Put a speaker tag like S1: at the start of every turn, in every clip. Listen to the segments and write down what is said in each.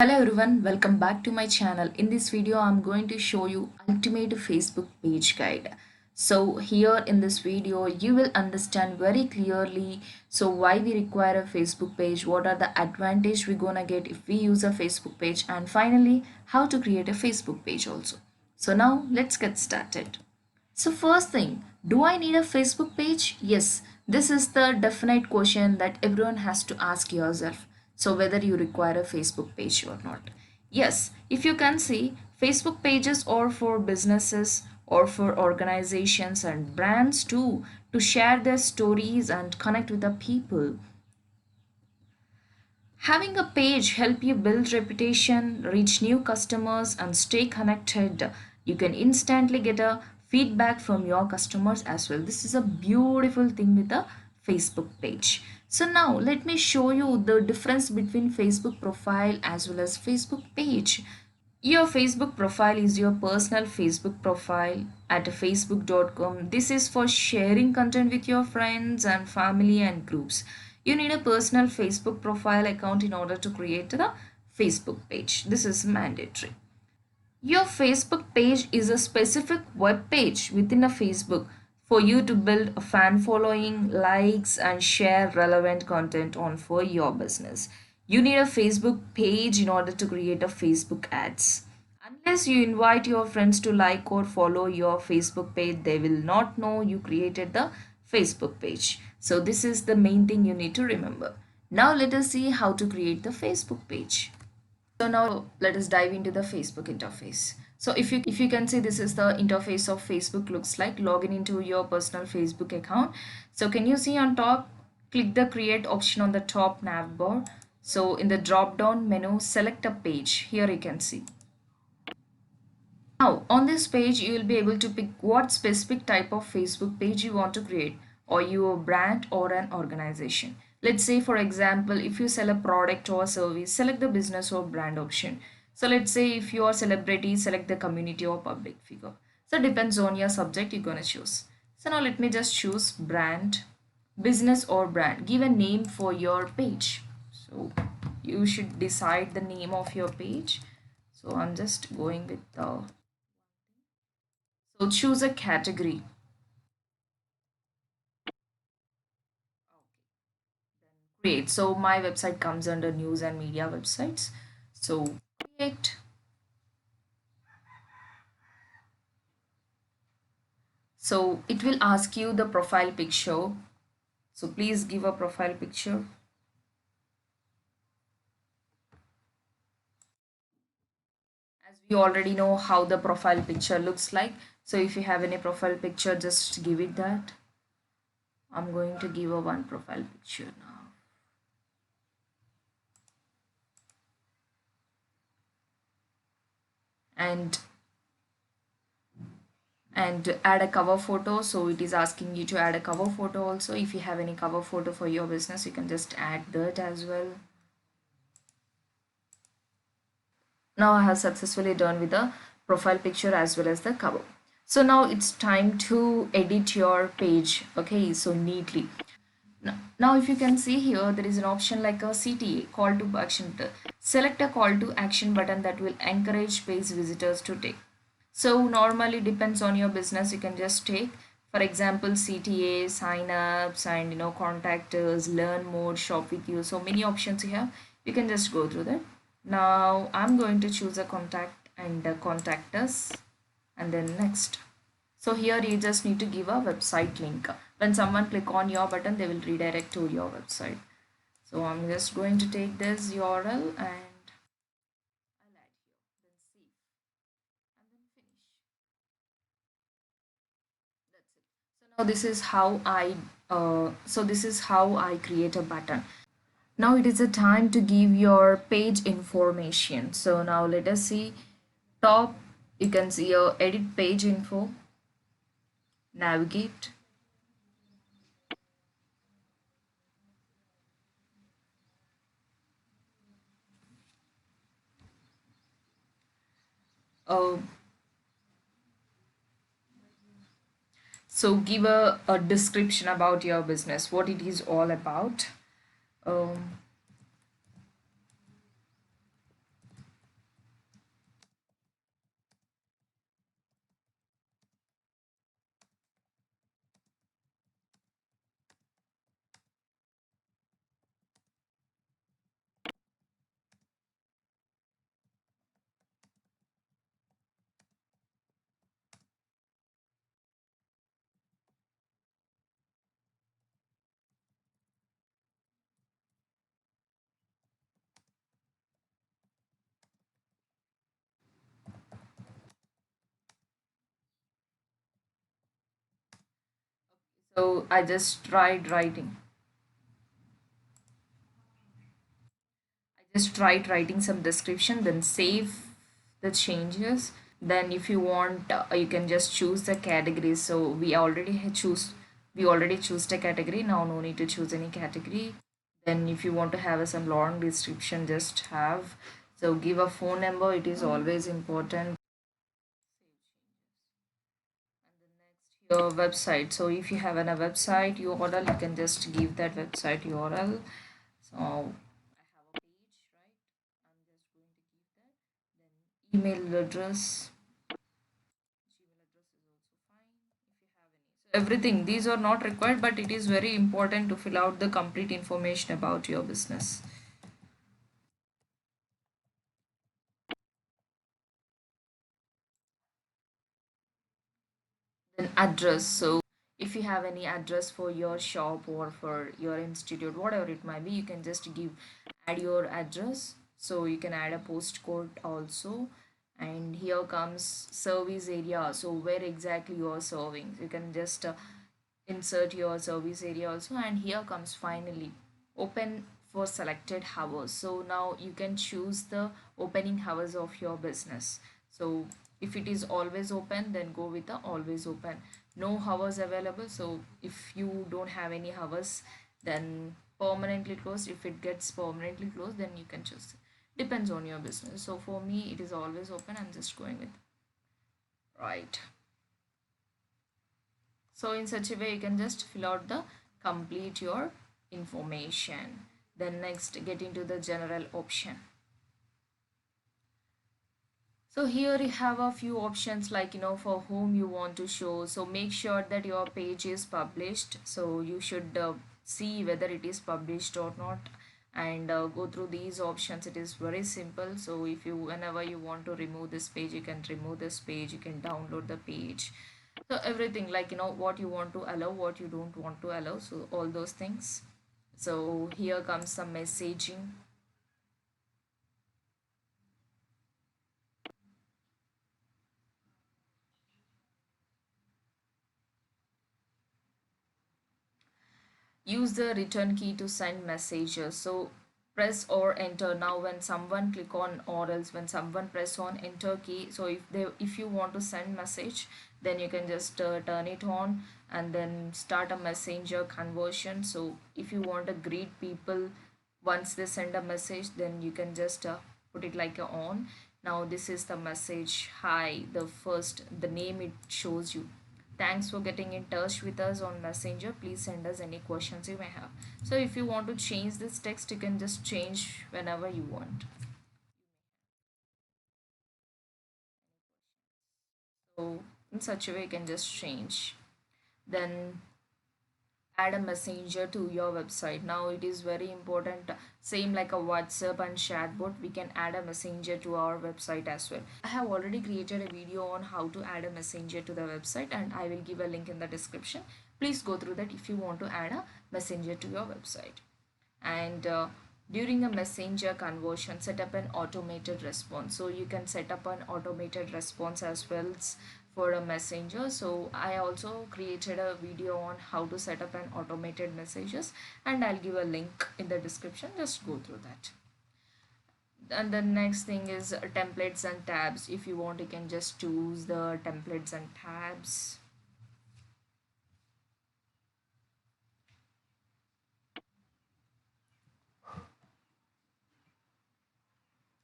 S1: Hello everyone, welcome back to my channel. In this video, I'm going to show you Ultimate Facebook Page Guide. So here in this video, you will understand very clearly why we require a Facebook page, what are the advantage we're gonna get if we use a Facebook page, and finally how to create a Facebook page also. So now let's get started. So first thing, do I need a Facebook page? Yes, this is the definite question that everyone has to ask yourself. So whether you require a Facebook page or not. Yes, if you can see, Facebook pages are for businesses or for organizations and brands too to share their stories and connect with the people. Having a page help you build reputation, reach new customers and stay connected. You can instantly get a feedback from your customers as well. This is a beautiful thing with a Facebook page. So now let me show you the difference between Facebook profile as well as Facebook page. Your Facebook profile is your personal Facebook profile at facebook.com. This is for sharing content with your friends and family and groups. You need a personal Facebook profile account in order to create the Facebook page. This is mandatory. Your Facebook page is a specific web page within a Facebook for you to build a fan following, likes, and share relevant content on for your business. You need a Facebook page in order to create a Facebook ads. Unless you invite your friends to like or follow your Facebook page, they will not know you created the Facebook page. So this is the main thing you need to remember. Now let us see how to create the Facebook page. So now let us dive into the Facebook interface. So if you can see, this is the interface of Facebook looks like. Login into your personal Facebook account. So can you see on top, click the create option on the top nav bar. So in the drop down menu, select a page. Here you can see. Now on this page, you will be able to pick what specific type of Facebook page you want to create, or your brand or an organization. Let's say for example, if you sell a product or service, select the business or brand option. So let's say if you are celebrity, select the community or public figure. So it depends on your subject you're gonna choose. So now let me just choose brand, business or brand. Give a name for your page. So you should decide the name of your page. So I'm just going with the so choose a category. Create. So my website comes under news and media websites. So create. So it will ask you the profile picture. So please give a profile picture. As we already know how the profile picture looks like. So if you have any profile picture, just give it that. I'm going to give a one profile picture now. And add a cover photo. So it is asking you to add a cover photo also. If you have any cover photo for your business, you can just add that as well. Now I have successfully done with the profile picture as well as the cover. So now it's time to edit your page. Okay, so neatly. Now if you can see here, there is an option like a CTA, call to action. Select a call to action button that will encourage page visitors to take. So normally depends on your business, you can just take for example CTA, sign ups, and contact us, learn more, shop with you. So many options you have, you can just go through that. Now I'm going to choose a contact and contact us, and then next. So here you just need to give a website link. When someone click on your button, they will redirect to your website. So I'm just going to take this URL and I'll add here, then save and then finish. That's it. So now this is how I create a button. Now it is a time to give your page information. So now let us see top, you can see your edit page info, navigate. Uh, so give a description about your business, what it is all about. Um, So I just tried writing. I just tried writing some description, then save the changes. Then if you want, you can just choose the category. So we already choose the category. Now no need to choose any category. Then if you want to have some long description, just have. So give a phone number. It is always important. Your website. So if you have a website URL, you can just give that website URL. So I have a page, right? I'm just going to give that. Then email address. Gmail address is also fine if you have any. So everything, these are not required, but it is very important to fill out the complete information about your business. Then address. So if you have any address for your shop or for your institute, whatever it might be, you can just give add your address. So you can add a postcode also. And here comes service area. So where exactly you are serving, you can just insert your service area also. And here comes finally open for selected hours. So now you can choose the opening hours of your business. So if it is always open, then go with the always open. No hours available. So if you don't have any hours, then permanently closed. If it gets permanently closed, then you can choose. Depends on your business. So for me, it is always open. I'm just going with right. So in such a way, you can just fill out the complete your information. Then next, get into the general option. So here you have a few options like for whom you want to show. So make sure that your page is published. So you should see whether it is published or not, and go through these options. It is very simple. So if you whenever you want to remove this page, you can remove this page. You can download the page. So everything like what you want to allow, what you don't want to allow. So all those things. So here comes some messaging. Use the return key to send messages. So press or enter. Now when someone click on, or else when someone press on enter key, so if you want to send message, then you can just turn it on and then start a messenger conversion. So if you want to greet people once they send a message, then you can just put it like a on. Now this is the message. Hi, the name it shows you. Thanks for getting in touch with us on Messenger. Please send us any questions you may have. So if you want to change this text, you can just change whenever you want. So in such a way, you can just change. Then add a messenger to your website. Now it is very important, same like a WhatsApp and chatbot, we can add a messenger to our website as well. I have already created a video on how to add a messenger to the website, and I will give a link in the description. Please go through that if you want to add a messenger to your website. And during a messenger conversion, set up an automated response. So you can set up an automated response as well for a messenger. So I also created a video on how to set up an automated messages, and I'll give a link in the description. Just go through that. And the next thing is templates and tabs. If you want, you can just choose the templates and tabs.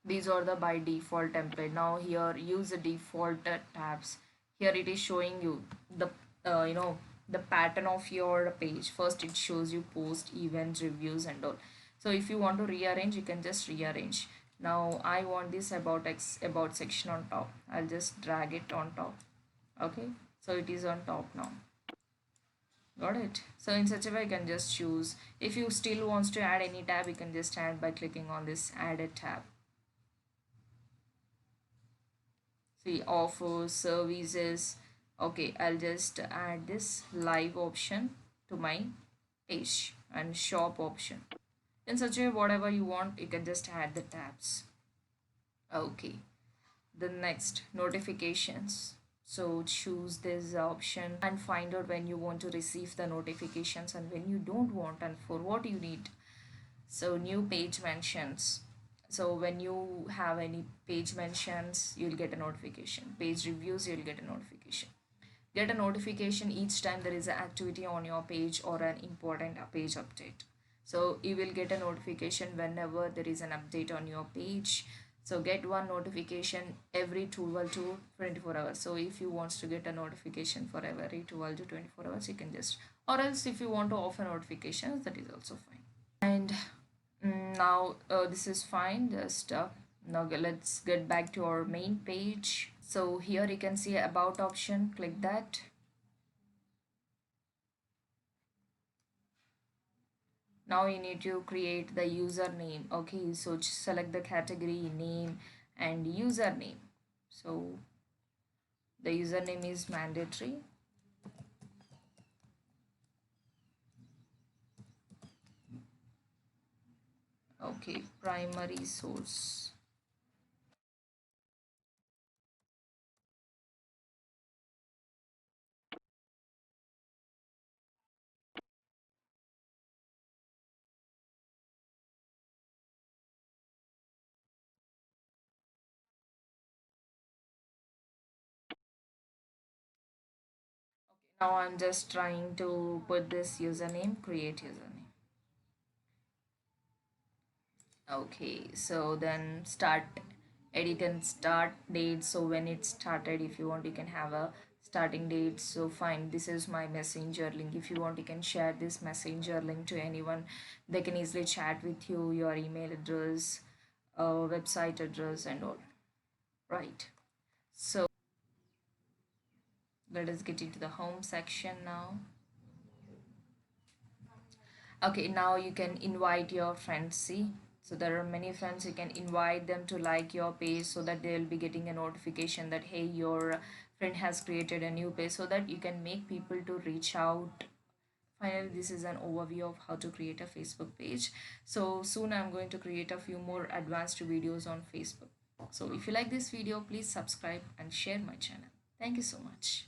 S1: These are the by default template. Now here use the default tabs. Here it is showing you the the pattern of your page. First it shows you post, events, reviews and all. So if you want to rearrange, you can just rearrange. Now I want this about section on top. I'll just drag it on top. Okay, so it is on top now. Got it. So in such a way, you can just choose. If you still wants to add any tab, you can just add by clicking on this add a tab. See offers, services. Okay, I'll just add this live option to my page and shop option. In such a way, whatever you want, you can just add the tabs. Okay, the next notifications. So choose this option and find out when you want to receive the notifications and when you don't want and for what you need. So new page mentions. So when you have any page mentions, you'll get a notification. Page reviews, you'll get a notification. Get a notification each time there is an activity on your page or an important page update. So you will get a notification whenever there is an update on your page. So get one notification every 12 to 24 hours. So if you want to get a notification for every 12 to 24 hours, you can just, or else if you want to off a notifications, that is also fine. And now this is fine. Just now let's get back to our main page. So here you can see about option, click that. Now you need to create the username. Okay, so select the category, name and username. So the username is mandatory. Okay, primary source. Now I'm just trying to put this username, create username. Okay, so then start, edit and start date. So when it started, if you want, you can have a starting date. So fine, this is my messenger link. If you want, you can share this messenger link to anyone. They can easily chat with you, your email address, website address and all. Right. So let us get into the home section now. Okay, now you can invite your friends. See, so there are many friends. You can invite them to like your page so that they'll be getting a notification that hey, your friend has created a new page, so that you can make people to reach out. Finally, this is an overview of how to create a Facebook page. So soon I'm going to create a few more advanced videos on Facebook. So if you like this video, please subscribe and share my channel. Thank you so much.